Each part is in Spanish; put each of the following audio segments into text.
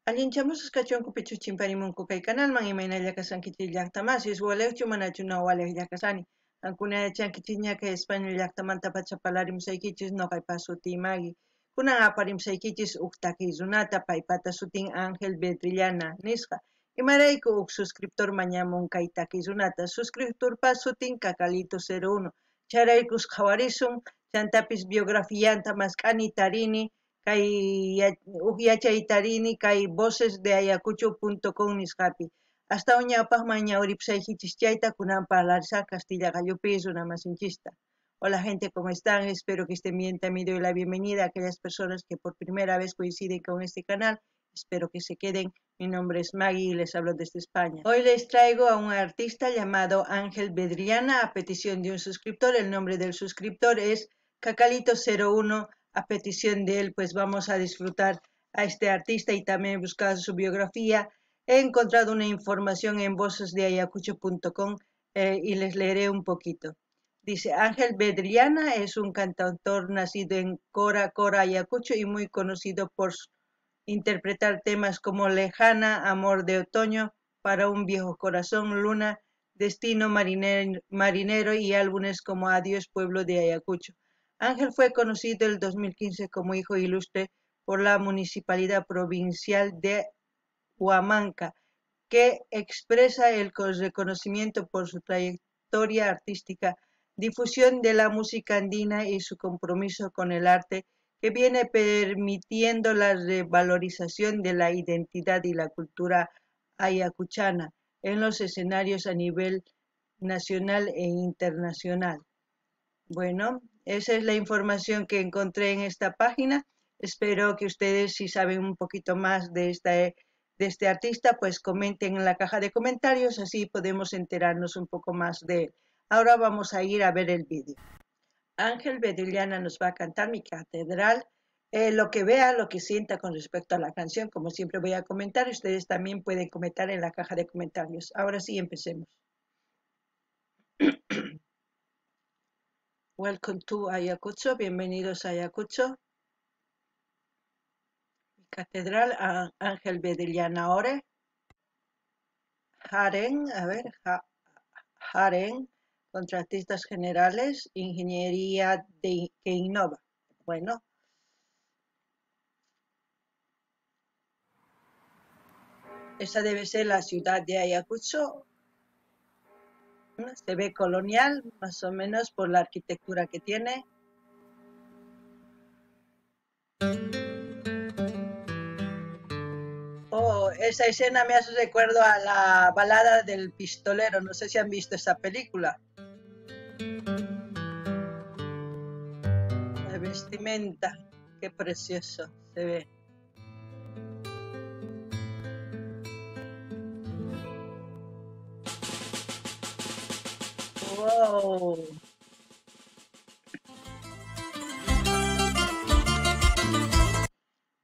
Allinchamusas kachunku pichu chimparimunku kay kanalman imaynalla kasankichis llaqtamasis walewchu manachu no walej llaqasani ankuna yachankichis ñaka España llaqtamanta pacha palarimsaykichis noqaypa suti Magui kunan aparimsaykichis uk takiy runata paypata sutin Ángel Bedrillana nisqa imarayku uk suscriptor mañamun kay takiy runata suscriptorpa sutin Cacalito 01 charaykus qhawarisun chantapis biografianta mask'ani tarini kay yachaytarini kay vocesdeayacucho.com nisqapi hasta ñawpaqman ñawripusaykichis chayta kunan parlarsaq Castilla gallupis runamasinchista. Hola gente, ¿cómo están? Espero que estén bien. También doy la bienvenida a aquellas personas que por primera vez coinciden con este canal. Espero que se queden. Mi nombre es Maggie y les hablo desde España. Hoy les traigo a un artista llamado Ángel Bedrillana a petición de un suscriptor. El nombre del suscriptor es Cacalito 01. A petición de él, pues vamos a disfrutar a este artista y también he buscado su biografía. He encontrado una información en vocesdeayacucho.com y les leeré un poquito. Dice, Ángel Bedrillana es un cantautor nacido en Cora, Ayacucho y muy conocido por interpretar temas como Lejana, Amor de Otoño, Para un viejo corazón, Luna, Destino marinero y álbumes como Adiós Pueblo de Ayacucho. Ángel fue conocido el 2015 como hijo ilustre por la Municipalidad Provincial de Huamanca, que expresa el reconocimiento por su trayectoria artística, difusión de la música andina y su compromiso con el arte, que viene permitiendo la revalorización de la identidad y la cultura ayacuchana en los escenarios a nivel nacional e internacional. Bueno, esa es la información que encontré en esta página. Espero que ustedes, si saben un poquito más de este artista, pues comenten en la caja de comentarios, así podemos enterarnos un poco más de él. Ahora vamos a ir a ver el vídeo. Ángel Bedrillana nos va a cantar Mi Catedral. Lo que vea, lo que sienta con respecto a la canción, como siempre voy a comentar, ustedes también pueden comentar en la caja de comentarios. Ahora sí, empecemos. Welcome to Ayacucho, bienvenidos a Ayacucho. Mi Catedral, Ángel Bedrillana Ore. Jaren, a ver, Jaren, contratistas generales, ingeniería que innova. Bueno. Esa debe ser la ciudad de Ayacucho. Se ve colonial, más o menos, por la arquitectura que tiene. Oh, esa escena me hace recuerdo a la balada del pistolero. No sé si han visto esa película. La vestimenta, qué precioso se ve. Wow.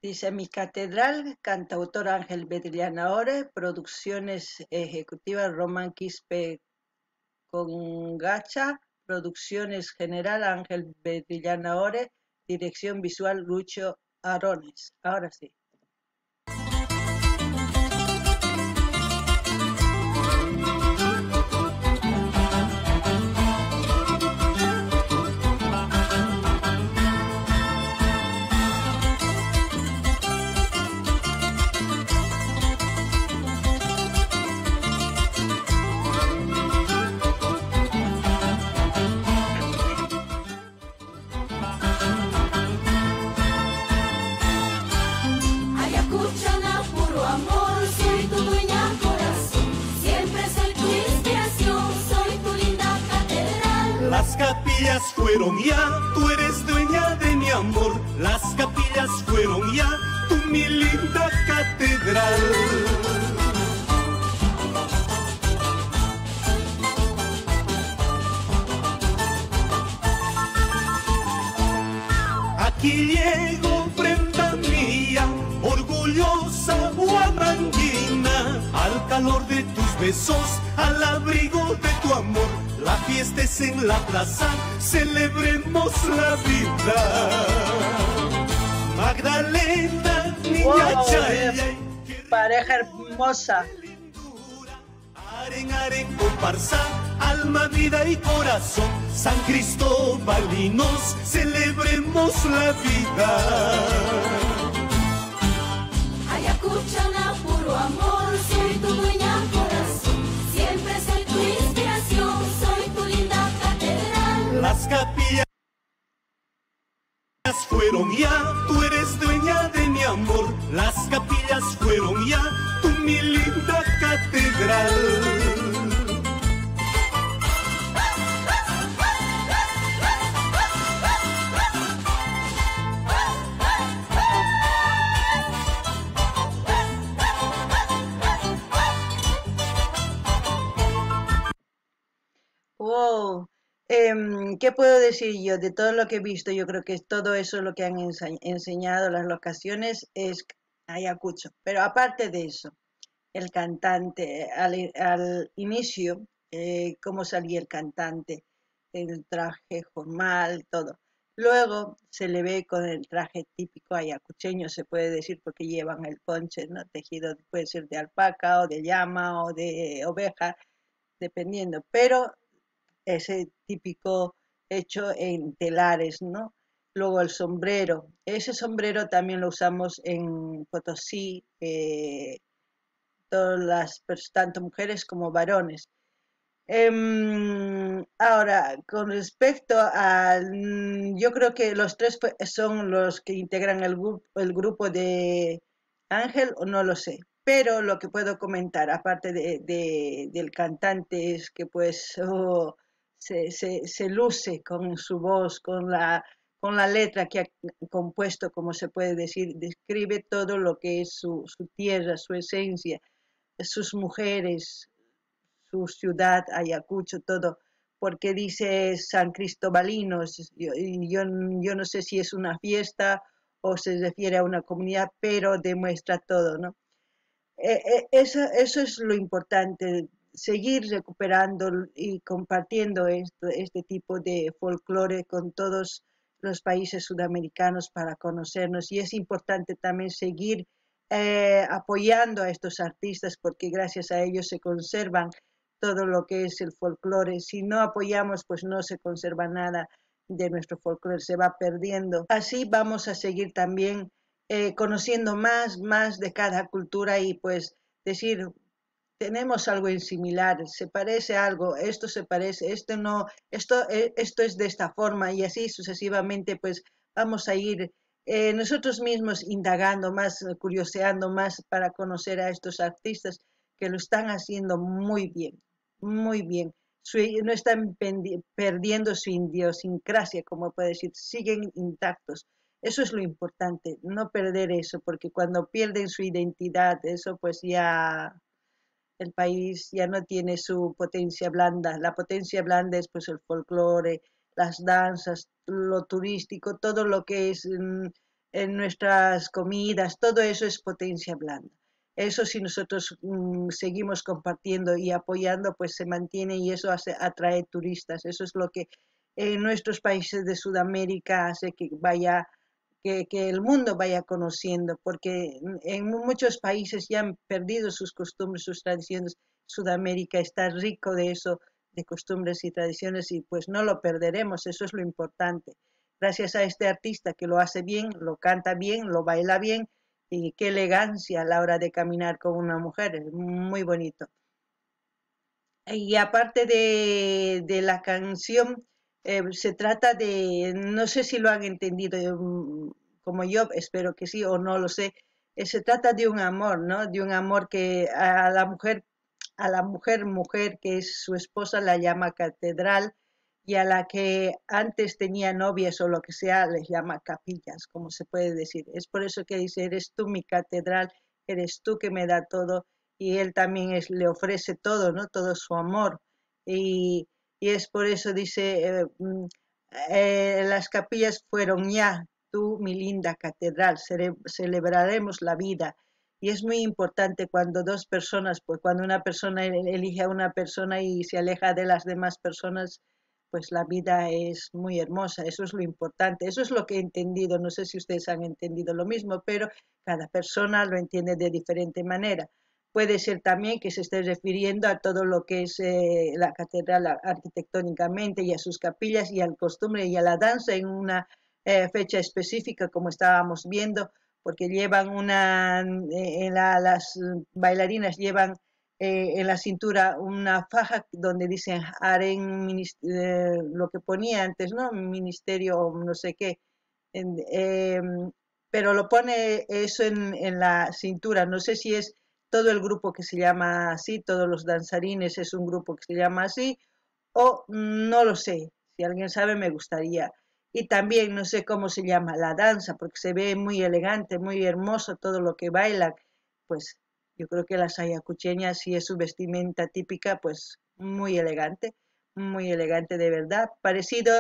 Dice Mi Catedral, cantautor Ángel Bedrillana Ore, producciones ejecutivas Román Quispe Congacha, producciones general Ángel Bedrillana Ore, dirección visual Lucho Arones. Ahora sí. Las capillas fueron ya, tú eres dueña de mi amor. Las capillas fueron ya, tú mi linda catedral. Aquí llego, prenda mía, orgullosa huamanguina, al calor de tus besos, al abrigo de tu amor. La fiesta es en la plaza, celebremos la vida. Magdalena, niña chaya. pareja hermosa. Aren, aren, comparsa, alma, vida y corazón, San Cristobalinos, celebremos la vida. Ayacucho, na puro amor, soy tu dueña corazón, siempre soy tu inspiración, soy tu linda catedral. Las capillas fueron ya, tú eres dueña de mi amor, las capillas fueron ya, tú mi linda catedral. Wow. ¿Qué puedo decir yo de todo lo que he visto? Yo creo que todo eso lo que han enseñado las locaciones es Ayacucho. Pero aparte de eso, el cantante, al inicio, cómo salía el cantante, el traje formal, todo. Luego se le ve con el traje típico ayacucheño, se puede decir, porque llevan el ponche, ¿no? Tejido, puede ser de alpaca o de llama o de oveja, dependiendo. Pero ese típico hecho en telares, ¿no? Luego el sombrero. Ese sombrero también lo usamos en Potosí, tanto mujeres como varones. Ahora, con respecto al, yo creo que los tres son los que integran el grupo de Ángel, o no lo sé, pero lo que puedo comentar, aparte del cantante, es que pues se luce con su voz, con la letra que ha compuesto, como se puede decir, describe todo lo que es su tierra, su esencia, sus mujeres, su ciudad, Ayacucho, todo, porque dice San Cristobalinos, yo no sé si es una fiesta o se refiere a una comunidad, pero demuestra todo, ¿no? Eso es lo importante, seguir recuperando y compartiendo este tipo de folclore con todos los países sudamericanos para conocernos, y es importante también seguir apoyando a estos artistas porque gracias a ellos se conservan todo lo que es el folclore. Si no apoyamos, pues no se conserva nada de nuestro folclore, se va perdiendo. Así vamos a seguir también conociendo más de cada cultura y pues decir, tenemos algo en similar, se parece a algo, esto se parece, esto no, esto es de esta forma, y así sucesivamente pues vamos a ir nosotros mismos indagando más, curioseando más para conocer a estos artistas que lo están haciendo muy bien, muy bien. No están perdiendo su idiosincrasia, como puede decir, siguen intactos. Eso es lo importante, no perder eso, porque cuando pierden su identidad, eso pues ya el país ya no tiene su potencia blanda. La potencia blanda es pues el folclore, las danzas, lo turístico, todo lo que es en nuestras comidas, todo eso es potencia blanda. Eso si nosotros seguimos compartiendo y apoyando, pues se mantiene y eso atrae turistas. Eso es lo que en nuestros países de Sudamérica hace que que el mundo vaya conociendo, porque en muchos países ya han perdido sus costumbres, sus tradiciones. Sudamérica está rico de eso, de costumbres y tradiciones, y pues no lo perderemos, eso es lo importante. Gracias a este artista que lo hace bien, lo canta bien, lo baila bien, y qué elegancia a la hora de caminar con una mujer, es muy bonito. Y aparte de la canción, se trata de, no sé si lo han entendido como yo, espero que sí o no lo sé, se trata de un amor, ¿no? De un amor que a la mujer que es su esposa la llama catedral, y a la que antes tenía novias o lo que sea les llama capillas, como se puede decir. Es por eso que dice, eres tú mi catedral, eres tú que me da todo, y él también le ofrece todo, ¿no? Todo su amor. Y, y es por eso dice, las capillas fueron ya, tú mi linda catedral, celebraremos la vida. Y es muy importante cuando dos personas, pues cuando una persona elige a una persona y se aleja de las demás personas, pues la vida es muy hermosa, eso es lo importante, eso es lo que he entendido, no sé si ustedes han entendido lo mismo, pero cada persona lo entiende de diferente manera. Puede ser también que se esté refiriendo a todo lo que es la catedral arquitectónicamente y a sus capillas y al costumbre y a la danza en una fecha específica, como estábamos viendo, porque llevan las bailarinas llevan en la cintura una faja donde dicen harén lo que ponía antes, ¿no? Ministerio, no sé qué. En, pero lo pone eso en la cintura. No sé si es todo el grupo que se llama así, todos los danzarines es un grupo que se llama así, o no lo sé. Si alguien sabe, me gustaría. Y también no sé cómo se llama la danza, porque se ve muy elegante, muy hermoso todo lo que bailan. Pues yo creo que las ayacucheñas, si es su vestimenta típica, pues muy elegante de verdad. Parecido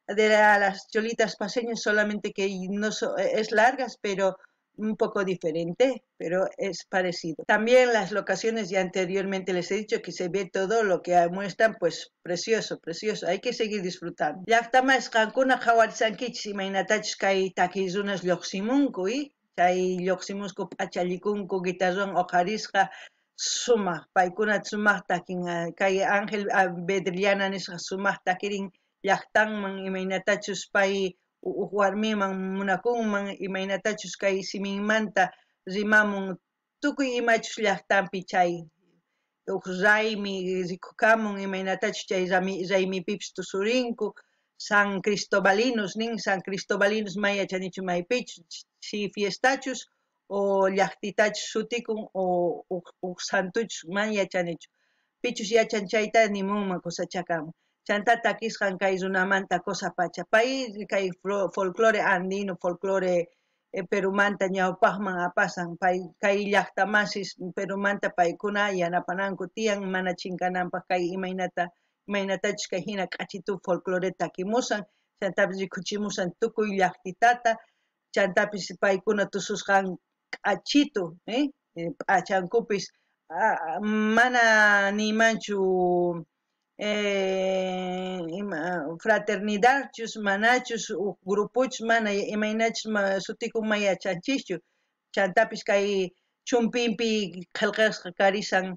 las cholitas paseñas, solamente que no es largas, pero un poco diferente, pero es parecido. También las locaciones, ya anteriormente les he dicho que se ve todo lo que muestran, pues precioso, precioso, hay que seguir disfrutando. Llaqtama isqankuna qhawarisqankichis imaynatachus kay takizunas lluqsimunku, chay lluqsimusku p'achalikunku guitarrawan uqarisqa sumaq, paykuna sumaq takin kay Ángel Bedrillana nisqa sumaq takirin llaqtanman imaynatachus pay warmiman munakunman imaynatachus kay siminmanta rimamun tukuy imachus llaqtanpi chay raymi rikukamun imaynatachus chay raymipipis tusurinku San Cristobalinos San Cristobalinos mayachanichu maypichus si fiestachus o llaqtitachus sutikun o santuchus mayachanichu pichus yachan chayta nimunman kusachakamun chanta takisqan kay runamanta cosa pacha pay kay folclore andino folclore Perumanta ñawpaqman apasan pay kay llaqtamasis Perumanta paykuna yanapananku tiyan mana chinkananpaq kay imaynatachus kay hina k'achitu folclore takimusan chantapis rikuchimusan tukuy llaqtitata chantapis paykuna tususqan k'achitu p'achankupis mana nimanchu fraternidadchus manachus grupuchus mana imaynachus sutikun mayachanchikchu chantapis kay chumpinpi qillqasqa karisan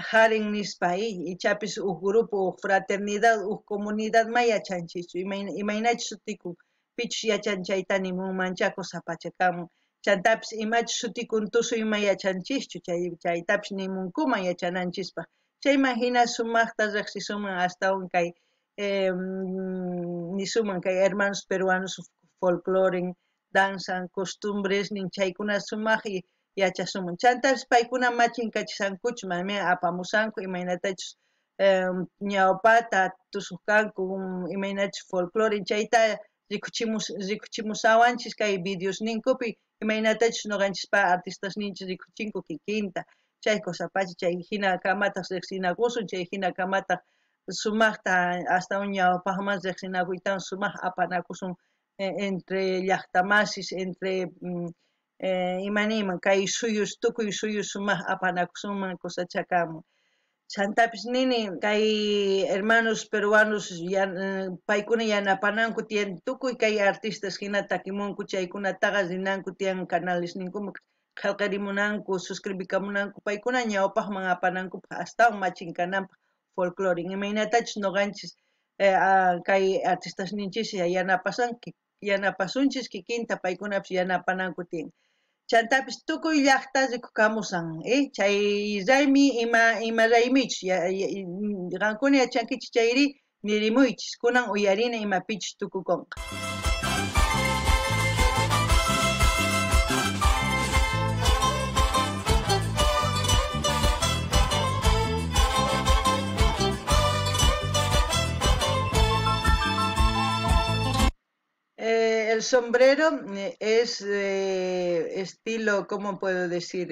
harin nispa ichapis grupo fraternidad comunidad mayachanchikchu imaynachus sutikun pichus yachan chayta nimunmancha cosa pachakamun chantapis imachus sutikun tusuy mayachanchikchu chaytapis nimunkuman yachananchispaq chayman hina sumaqta riqsisuman astawan kay nisuman kay hermanos peruanos folclore danzan costumbres nin chaykuna sumaq yachasuman chantapis paykuna machinkachisankuchu mana apamusanku imaynatachus ñawpata tusuqkanku imaynachus folclore chayta rikuchimusawanchis kay videos ninkupi imaynatachus ñuqanchikpa artistas ninchis rikuchinku kikinta chay cosa pacha chay hina kamataq riqsinakusun chay hina kamataq sumaqta astawan ñawpaqman riqsinakuytawan sumaq apanakusun entre llaqtamasis entre imanayman kay suyus tukuy suyus sumaq apanakusunman kusachakamun chantapis nini kay hermanos peruanos paykuna yanapananku tiyan tukuy kay artistas hina takimunku chaykunataqa rinanku tiyan canales ninkuman qillqarimunanku suscribikamunanku paykuna ñawpaqman apanankupas astawan machinkananpaq folclore imaynatachus ñuqanchis kay artistas ninchis yanapasunchis kikinta paykunapis yanapananku tiyan chantapis tukuy llaqta rikukamusan chay raymi ima raymichus qankuna yachankichis chayri nirimuychis kunan uyarina imapichus tukukunqa El sombrero es estilo, ¿cómo puedo decir?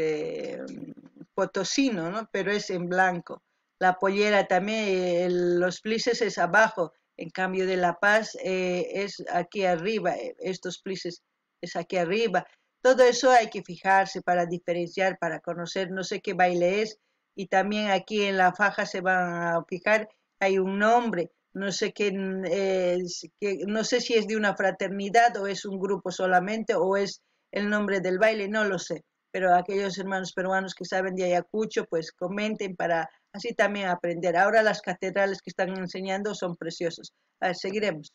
Potosino, ¿no? Pero es en blanco. La pollera también, los plices es abajo, en cambio de La Paz es aquí arriba, estos plices es aquí arriba. Todo eso hay que fijarse para diferenciar, para conocer, no sé qué baile es, y también aquí en la faja se van a fijar, hay un nombre. no sé no sé si es de una fraternidad o es un grupo solamente o es el nombre del baile, no lo sé. Pero aquellos hermanos peruanos que saben de Ayacucho, pues comenten para así también aprender. Ahora las catedrales que están enseñando son preciosos. A ver, seguiremos.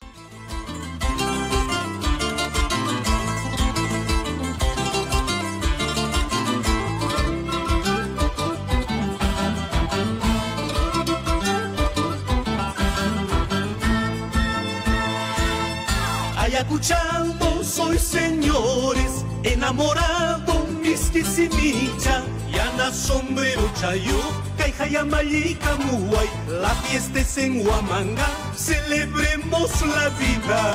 Ayacuchano soy, señores, enamorado, misquisimicha, yana sombrero chayo, caijayamayica muay, la fiesta es en Huamanga, celebremos la vida.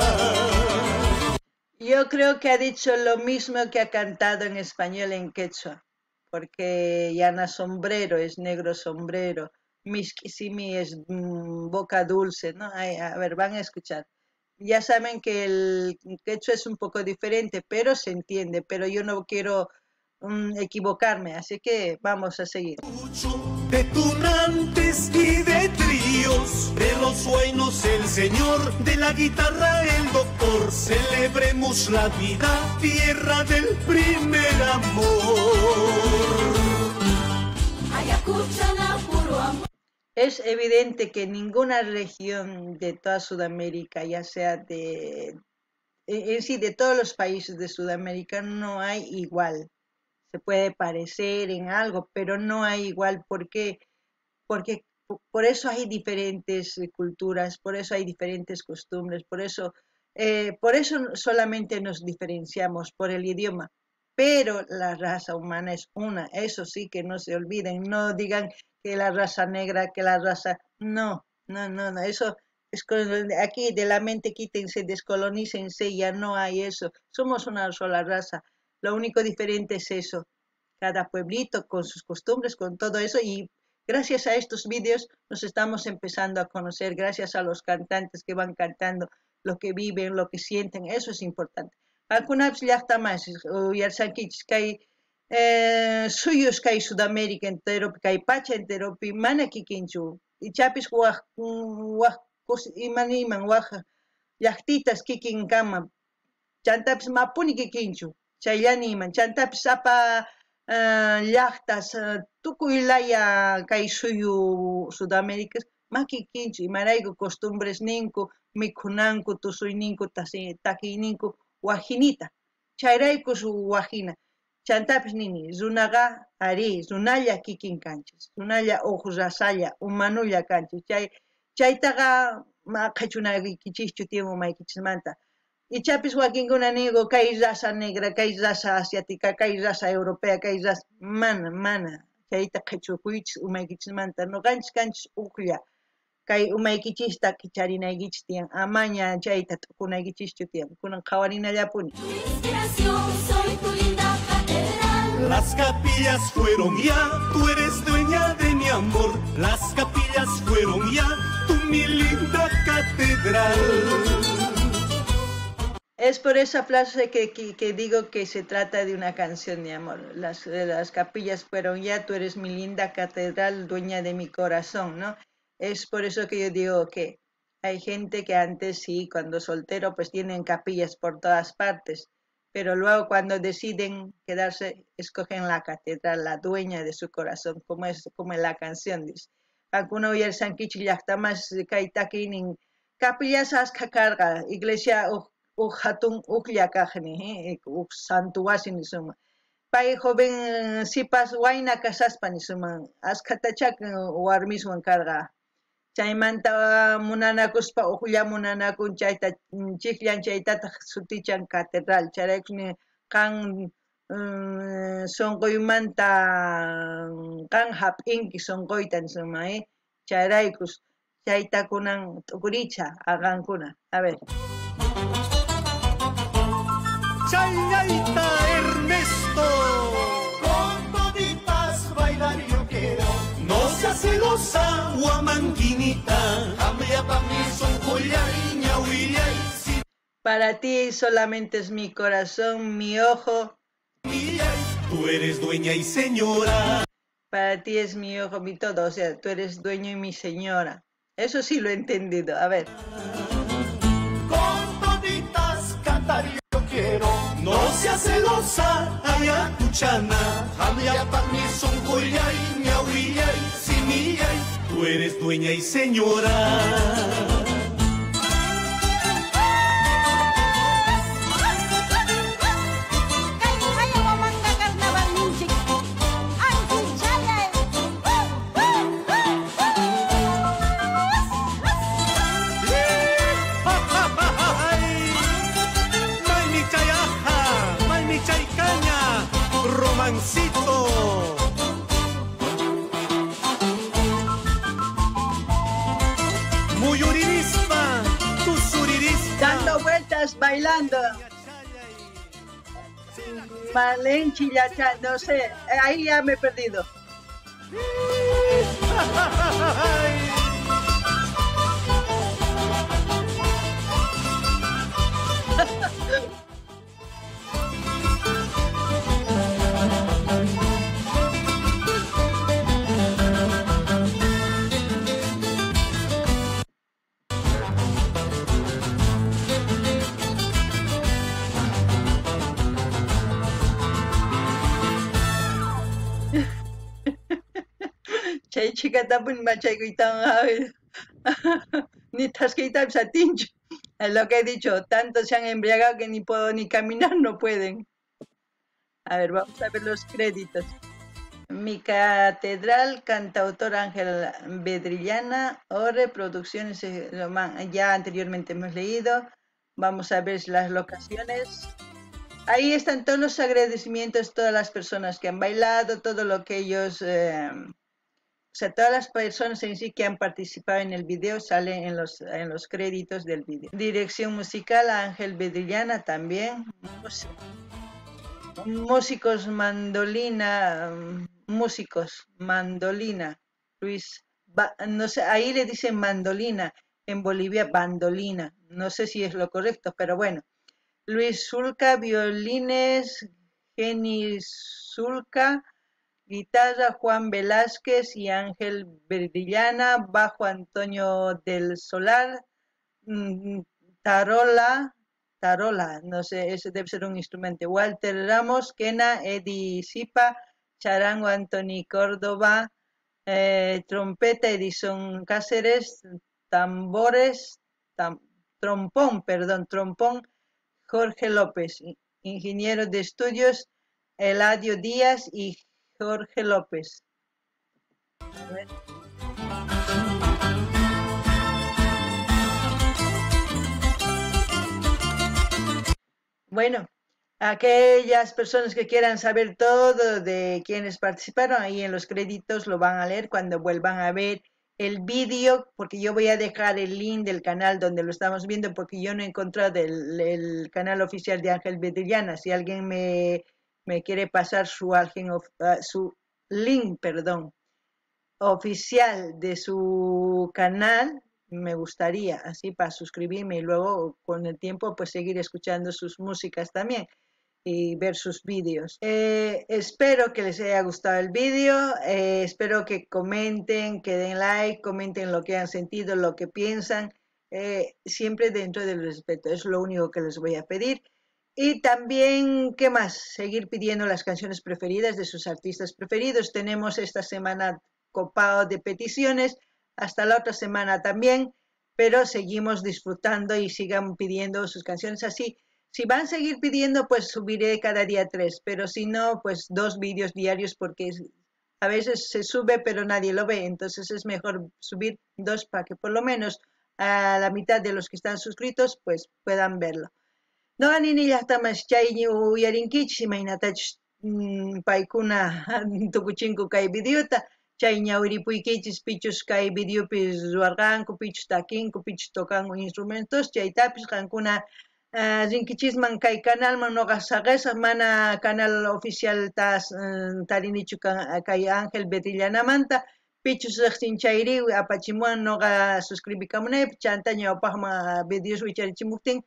Yo creo que ha dicho lo mismo que ha cantado en español en quechua, porque yana sombrero es negro sombrero, misquisimi es boca dulce, ¿no? Ay, a ver, van a escuchar. Ya saben que el quechua es un poco diferente, pero se entiende, pero yo no quiero equivocarme, así que vamos a seguir. De tunantes y de tríos, de los buenos el señor, de la guitarra el doctor, celebremos la vida, tierra del primer amor. Ayacucho na puro amor. Es evidente que ninguna región de toda Sudamérica, ya sea en sí de todos los países de Sudamérica, no hay igual. Se puede parecer en algo, pero no hay igual. ¿Por qué? Porque por eso hay diferentes culturas, por eso hay diferentes costumbres, por eso solamente nos diferenciamos por el idioma. Pero la raza humana es una, eso sí que no se olviden, no digan que la raza negra, que la raza... No, eso es aquí de la mente quítense, descolonícense, ya no hay eso, somos una sola raza, lo único diferente es eso, cada pueblito con sus costumbres, con todo eso, y gracias a estos vídeos nos estamos empezando a conocer, gracias a los cantantes que van cantando lo que viven, lo que sienten, eso es importante. Algunas llaqtamas uyarsankichis kay suyos kay Sudamérica enteropi kay pacha enteropi mana kikinchu ichapis waq imaniman waq llaqtitas kikinkama chantapis mapuni kikinchu chayllani iman chantapis apa llaqtas tukuylaya kay suyu Sudamérica ma kikinchu imarayku costumbres ninku mikhunanku tusuyninku takiyninku wajinita, chayrayku su wajina. Chantapis nini, runaqa ari, runalla kikin kanchis, runalla uqrasalla, humanulla kanchis. Chaytaqa qhechunakichischu tiempo maykichismanta. Ichapis wakinkuna nigo kay raza negra, kay raza asiática, kay raza europea, kay raza mana. Chayta qhechukuychis umaykichismanta, nuqanchis kanchis uqlla. Kay umaykichista kicharinaykichis tiyan amaña chayta tukunaykichischu tiyan kunan qhawarinallapuni. Tu inspiración, soy tu linda catedral. Las capillas fueron ya, tú eres dueña de mi amor. Las capillas fueron ya, tú mi linda catedral. Es por esa frase que digo que se trata de una canción de amor. Las capillas fueron ya, tú eres mi linda catedral, dueña de mi corazón, ¿no? Es por eso que yo digo que hay gente que antes sí, cuando soltero, pues tienen capillas por todas partes, pero luego cuando deciden quedarse, escogen la catedral, la dueña de su corazón, como en la canción dice. Alguno y el sankichi llaqtamas kaitakin capillas ascacarga, iglesia hatun uklakajni, santuasin ni suma. Pay joven sipas waina kasaspan ni suma, ascatachak warmiswan carga. Chaymanta munanakuspa uqlla munanakun chayta chiklan chaytata sutichan catedral charaykuni kan sonqoymanta kan hap'inki sonqoyta nisuma chayraykus chayta kunan t'ukuricha aqankuna. A ver. Chayayta Ernesto, con toditas bailar yo quiero. No seas celosa, guamanquinita. Cambia pa' mí son collariña, huillay. Para ti solamente es mi corazón, mi ojo. Tú eres dueña y señora. Para ti es mi ojo, mi todo. O sea, tú eres dueño y mi señora. Eso sí lo he entendido. A ver. Con toditas cantar yo quiero. No seas celosa, Ayacuchana. Hamia mi son goyay, miauillay, simillay. Tú eres dueña y señora. Romancito. Muy uririspa, tu suririspa. Dando vueltas, bailando. Malenchillacha, no sé. Ahí ya me he perdido. Chay chica tapun machay kuitang ni tasquita satincho. Es lo que he dicho, tanto se han embriagado que ni puedo ni caminar, no pueden. A ver, vamos a ver los créditos. Mi catedral, cantautor Ángel Bedrillana, Ore, producciones, ya anteriormente hemos leído. Vamos a ver las locaciones. Ahí están todos los agradecimientos, todas las personas que han bailado, todo lo que ellos... o sea, todas las personas en sí que han participado en el video salen en los créditos del video. Dirección musical, Ángel Bedrillana también. Músicos, mandolina, Luis, no sé, ahí le dicen mandolina, en Bolivia bandolina, no sé si es lo correcto, pero bueno. Luis Zulca, violines, Jenny Zulca, guitarra Juan Velázquez y Ángel Bedrillana, bajo Antonio del Solar, tarola, no sé, ese debe ser un instrumento. Walter Ramos, quena, Eddie Zipa, charango Anthony Córdoba, trompeta Edison Cáceres, tambores, trompón, Jorge López, ingeniero de estudios, Eladio Díaz y Jorge López. Bueno, aquellas personas que quieran saber todo de quienes participaron, ahí en los créditos lo van a leer cuando vuelvan a ver el vídeo, porque yo voy a dejar el link del canal donde lo estamos viendo, porque yo no he encontrado el canal oficial de Ángel Bedrillana. Si alguien me quiere pasar su link, oficial de su canal, me gustaría, así para suscribirme y luego con el tiempo pues seguir escuchando sus músicas también y ver sus vídeos. Espero que les haya gustado el vídeo, espero que comenten, que den like, comenten lo que han sentido, lo que piensan, siempre dentro del respeto, es lo único que les voy a pedir. Y también, ¿qué más? Seguir pidiendo las canciones preferidas de sus artistas preferidos. Tenemos esta semana copado de peticiones, hasta la otra semana también, pero seguimos disfrutando y sigan pidiendo sus canciones así. Si van a seguir pidiendo, pues subiré cada día 3, pero si no, pues 2 vídeos diarios, porque a veces se sube pero nadie lo ve, entonces es mejor subir 2 para que por lo menos a la mitad de los que están suscritos pues puedan verlo. No anini llaqtamas chay uyarinkichis imaynatachus paykuna tukuchinku kay videota, chay ñawiripuykichis pichus kay videopis ruwarqanku, pichus takinku, pichus tokanku instrumentos, chaytapis qankuna rinkichisman kay canalman noqa saqesaq mana canal oficial tarinichu kay Ángel Bedrillanamanta, pichus riqsinchayri apachimuwan noqa suscribikamunaypaq, chanta ñawpaqman videos wicharichimuptin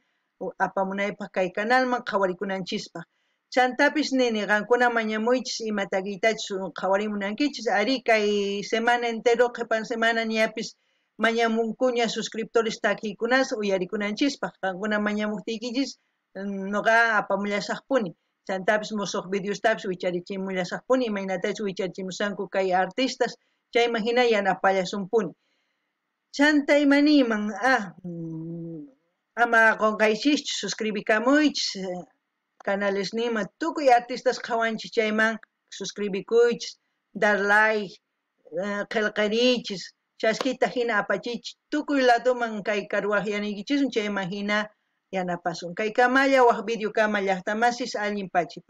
apamunaypaq kay canalman qhawarikunanchispa. Chantapis nini qankuna mañamuychis ima taquitachus qhawarimunankichis, ari kay semana entero qhipan semana ñapis mañamunkuña suscriptores taquikunas uyarikunanchispaq qankuna mañamuptikichis noqa apamullasaqpuni chantapis musuq videostapis wicharichimulasaqpuni imaynatachu wicharichimusanku kay artistas chayman hina yanapallasumpuni chanta imaniyman ama qonqaychikchu suscribikamuychis canales nima tukuy artistas qhawanchis chayman suscribikuychis dar like qillqarichis chaskita hina apachichis tukuy ladoman kay karwaqyanikichis chayman hina yanapasun kay kamalla waq video kama llaqtamasis allin pachi